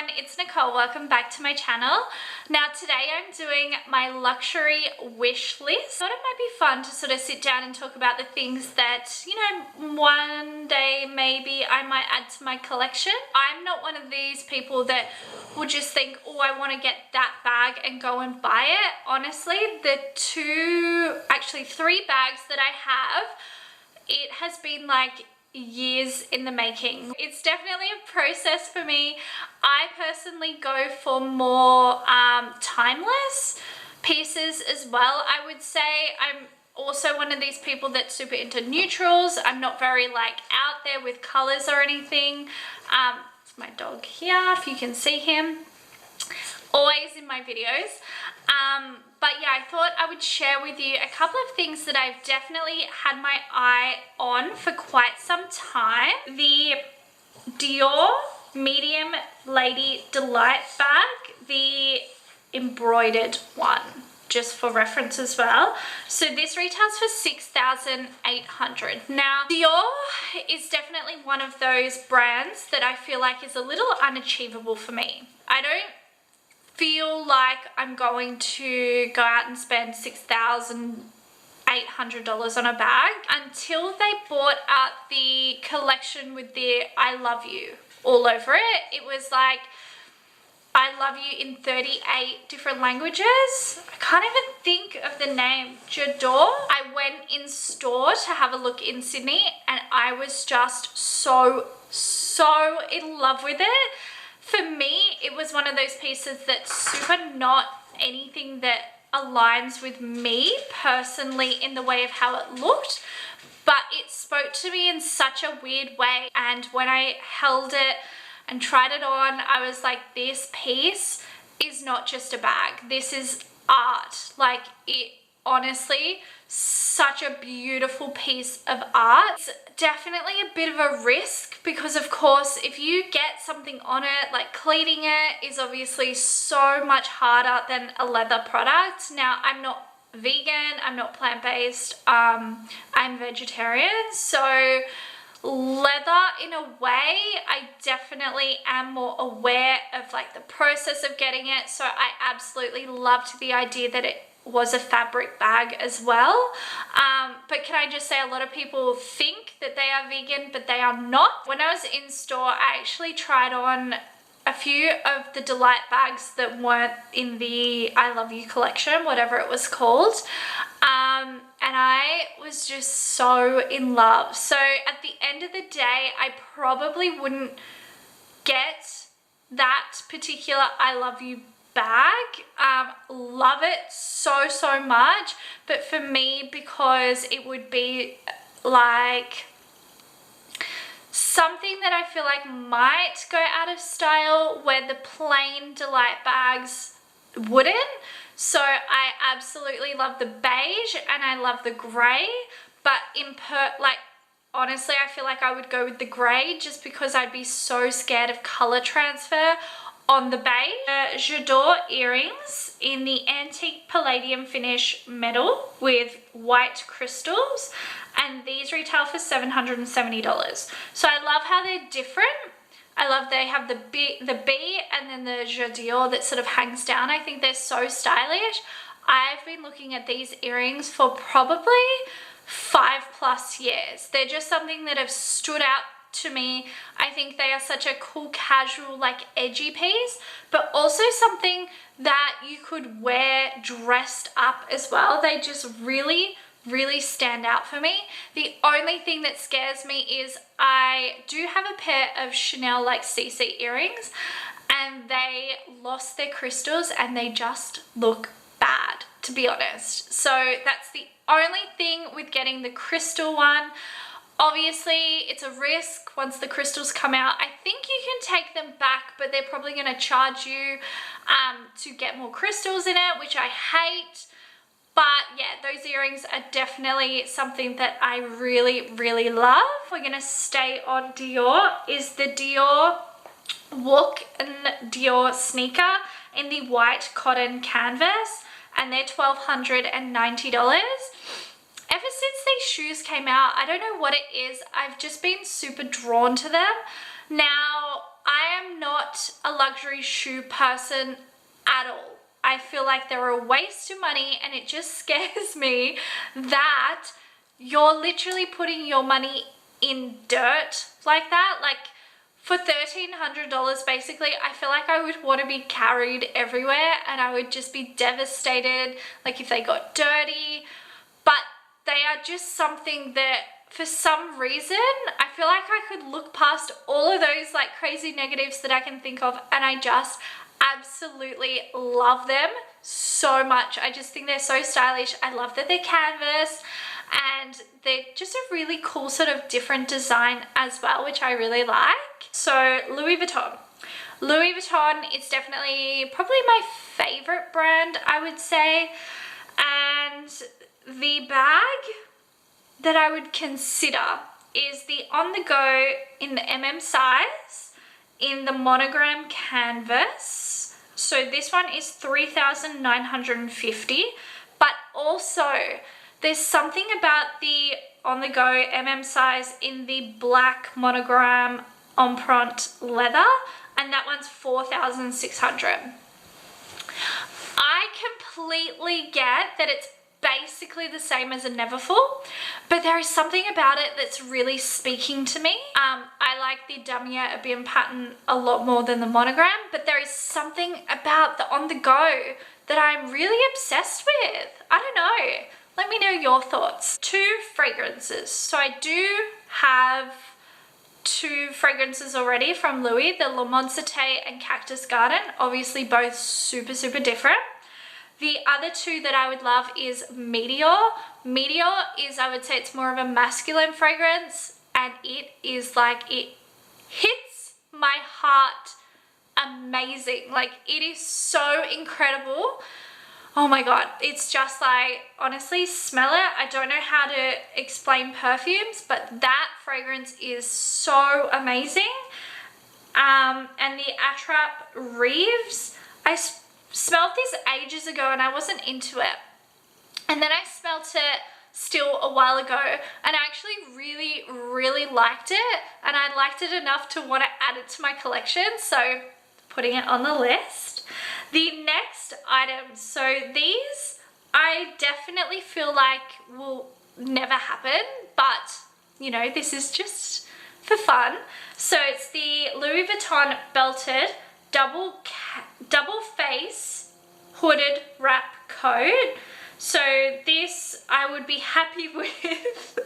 everyone, it's Nicole. Welcome back to my channel. Now today I'm doing my luxury wish list. I thought it might be fun to sort of sit down and talk about the things that, you know, one day maybe I might add to my collection. I'm not one of these people that will just think, oh, I want to get that bag and go and buy it. Honestly, the three bags that I have, it has been like years in the making. It's definitely a process for me. I personally go for more timeless pieces as well. I would say I'm also one of these people that's super into neutrals. I'm not very like out there with colors or anything. It's my dog here, if you can see him, always in my videos. But yeah, I thought I would share with you a couple of things that I've definitely had my eye on for quite some time. The Dior Medium Lady Delight bag, the embroidered one, just for reference as well. So this retails for $6,800. Now, Dior is definitely one of those brands that I feel like is a little unachievable for me. I don't feel like I'm going to go out and spend $6,800 on a bag until they brought out the collection with the I love you all over it. It was like I love you in 38 different languages. I can't even think of the name. J'adore. I went in store to have a look in Sydney and I was just so in love with it. For me, it was one of those pieces that's super not anything that aligns with me personally in the way of how it looked, but it spoke to me in such a weird way. And when I held it and tried it on, I was like, this piece is not just a bag. This is art. Like, it honestly, such a beautiful piece of art. It's definitely a bit of a risk because of course if you get something on it, like cleaning it is obviously so much harder than a leather product. Now, I'm not vegan, I'm not plant-based, I'm vegetarian, so leather in a way I definitely am more aware of like the process of getting it, so I absolutely loved the idea that it was a fabric bag as well. But can I just say, a lot of people think that they are vegan, but they are not. When I was in store, I actually tried on a few of the Delight bags that weren't in the I Love You collection, whatever it was called. And I was just so in love. So at the end of the day, I probably wouldn't get that particular I Love You bag. Love it so much, but for me, because it would be like something that I feel like might go out of style where the plain Delight bags wouldn't. So I absolutely love the beige and I love the grey, but honestly, I feel like I would go with the grey just because I'd be so scared of color transfer on the beige. J'adore earrings in the antique palladium finish metal with white crystals, and these retail for $770. So I love how they're different. I love they have the B and then the J'adore that sort of hangs down. I think they're so stylish. I've been looking at these earrings for probably 5+ years. They're just something that have stood out to me. I think they are such a cool, casual, like edgy piece, but also something that you could wear dressed up as well. They just really stand out for me. The only thing that scares me is I do have a pair of Chanel like CC earrings and they lost their crystals and they just look bad, to be honest. So that's the only thing with getting the crystal one. Obviously, it's a risk once the crystals come out. I think you can take them back, but they're probably going to charge you to get more crystals in it, which I hate. But yeah, those earrings are definitely something that I really love. We're going to stay on Dior. Is the Dior Walk and Dior sneaker in the white cotton canvas, and they're $1,290. Ever since these shoes came out, I don't know what it is, I've just been super drawn to them. Now, I am not a luxury shoe person at all. I feel like they're a waste of money, and it just scares me that you're literally putting your money in dirt like that. Like, for $1,300 basically, I feel like I would want to be carried everywhere, and I would just be devastated like if they got dirty. But they are just something that for some reason I feel like I could look past all of those like crazy negatives that I can think of, and I just absolutely love them so much. I just think they're so stylish. I love that they're canvas, and they're just a really cool sort of different design as well, which I really like. So Louis Vuitton. Louis Vuitton is definitely probably my favorite brand, I would say. And the bag that I would consider is the On The Go in the size in the monogram canvas. So this one is $3,950, but also there's something about the On The Go size in the black monogram empreinte leather, and that one's $4,600. I completely get that it's basically the same as a Neverfull, but there is something about it that's really speaking to me. I like the Damier Ebene pattern a lot more than the monogram, but there is something about the On The Go that I'm really obsessed with. I don't know. Let me know your thoughts. 2 fragrances. So I do have 2 fragrances already from Louis, the Le Monde Cité and Cactus Garden, obviously both super, super different. The other 2 that I would love is Meteor. Meteor is, I would say it's more of a masculine fragrance, and it is like, it hits my heart amazing. Like, it is so incredible. Oh my God, it's just like, honestly, smell it. I don't know how to explain perfumes, but that fragrance is so amazing. And the Attrap Reeves, I smelled this ages ago and I wasn't into it. And then I smelled it still a while ago, and I actually really, really liked it. And I liked it enough to want to add it to my collection, so putting it on the list. The next items, so these I definitely feel like will never happen, but you know, this is just for fun. So it's the Louis Vuitton belted double face hooded wrap coat. So this I would be happy with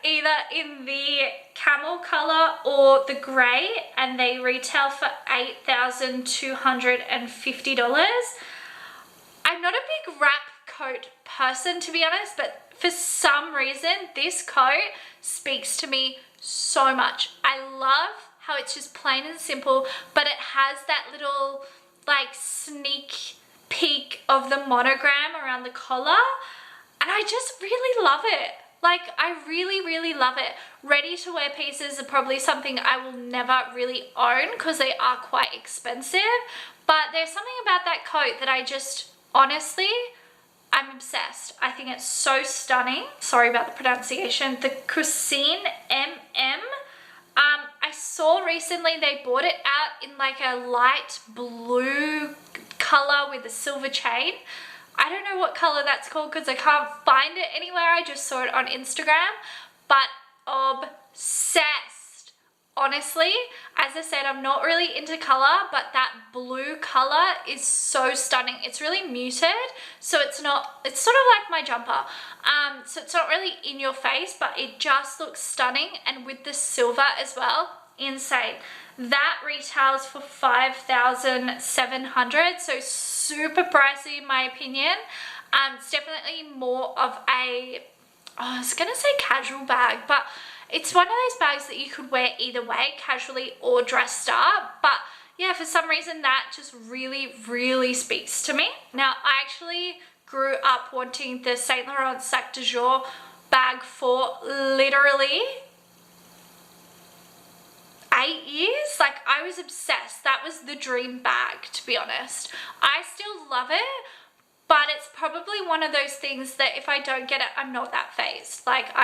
either in the camel color or the gray, and they retail for $8,250. I'm not a big wrap coat person, to be honest, but for some reason this coat speaks to me so much. I love how it's just plain and simple, but it has that little like sneak peek of the monogram around the collar, and I just really love it. Like, I really, really love it. Ready to wear pieces are probably something I will never really own because they are quite expensive, but there's something about that coat that I just, honestly, I'm obsessed. I think it's so stunning. Sorry about the pronunciation. The Cuisine MM. I saw recently they bought it out in like a light blue color with a silver chain. I don't know what color that's called because I can't find it anywhere. I just saw it on Instagram, but obsessed. Honestly, as I said, I'm not really into color, but that blue color is so stunning. It's really muted, so it's sort of like my jumper. So it's not really in your face, but it just looks stunning, and with the silver as well, insane. That retails for $5,700, so super pricey in my opinion. It's definitely more of a, I was gonna say casual bag, but it's one of those bags that you could wear either way, casually or dressed up. But yeah, for some reason that just really, really speaks to me. Now, I actually grew up wanting the Saint Laurent Sac de Jour bag for literally 8 years. Like, I was obsessed. That was the dream bag, to be honest. I still love it, but it's probably one of those things that if I don't get it, I'm not that phased. Like,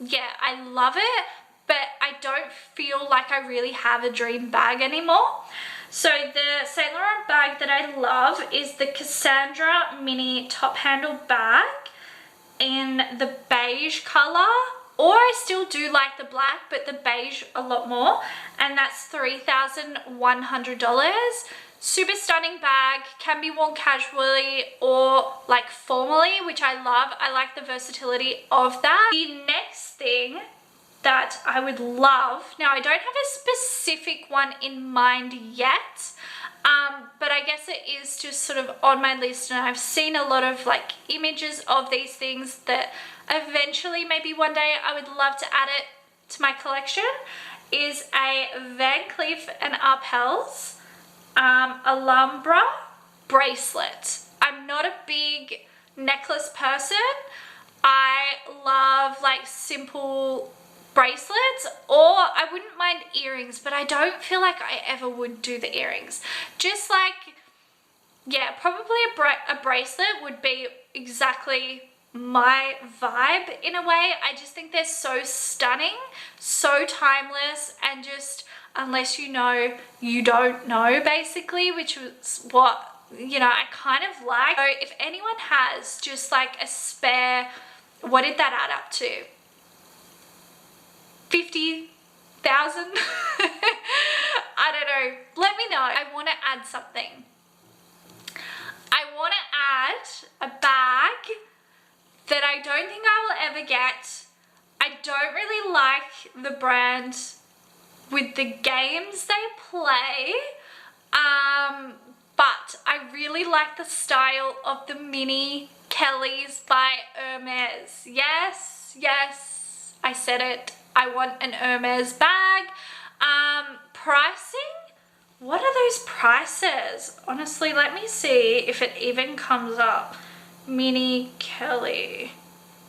yeah, I love it, but I don't feel like I really have a dream bag anymore. So the Saint Laurent bag that I love is the Cassandra Mini Top Handle bag in the beige color, or I still do like the black, but the beige a lot more, and that's $3,100. Super stunning bag, can be worn casually or like formally, which I love. I like the versatility of that. The next thing that I would love, now I don't have a specific one in mind yet, but I guess it is just sort of on my list, and I've seen a lot of like images of these things that eventually maybe one day I would love to add it to my collection, is a Van Cleef and Arpels Alhambra bracelet. I'm not a big necklace person. I love like simple bracelets, or I wouldn't mind earrings, but I don't feel like I ever would do the earrings. Just like, yeah, probably a bracelet would be exactly my vibe in a way. I just think they're so stunning, so timeless, and just unless you know, you don't know, basically, which was what, you know, I kind of like. So if anyone has just like a spare, what did that add up to? 50,000? I don't know. Let me know. I want to add something. I want to add a bag that I don't think I will ever get. I don't really like the brand with the games they play, but I really like the style of the mini Kellys by Hermes. Yes, yes, I said it. I want an Hermes bag. Pricing? What are those prices? Honestly, let me see if it even comes up. Mini Kelly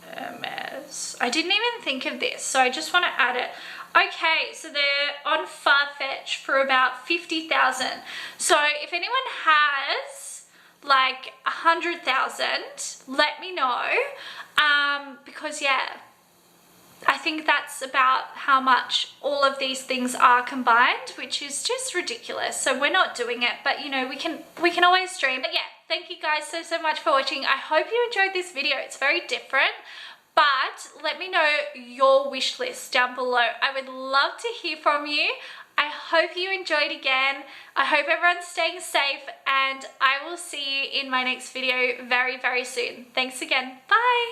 Hermes. I didn't even think of this, so I just want to add it. Okay, so they're on Farfetch for about 50,000. So if anyone has like 100,000, let me know. Because yeah, I think that's about how much all of these things are combined, which is just ridiculous. So we're not doing it, but you know, we can always dream. But yeah, thank you guys so much for watching. I hope you enjoyed this video. It's very different, but let me know your wish list down below. I would love to hear from you. I hope you enjoyed again. I hope everyone's staying safe, and I will see you in my next video very soon. Thanks again. Bye.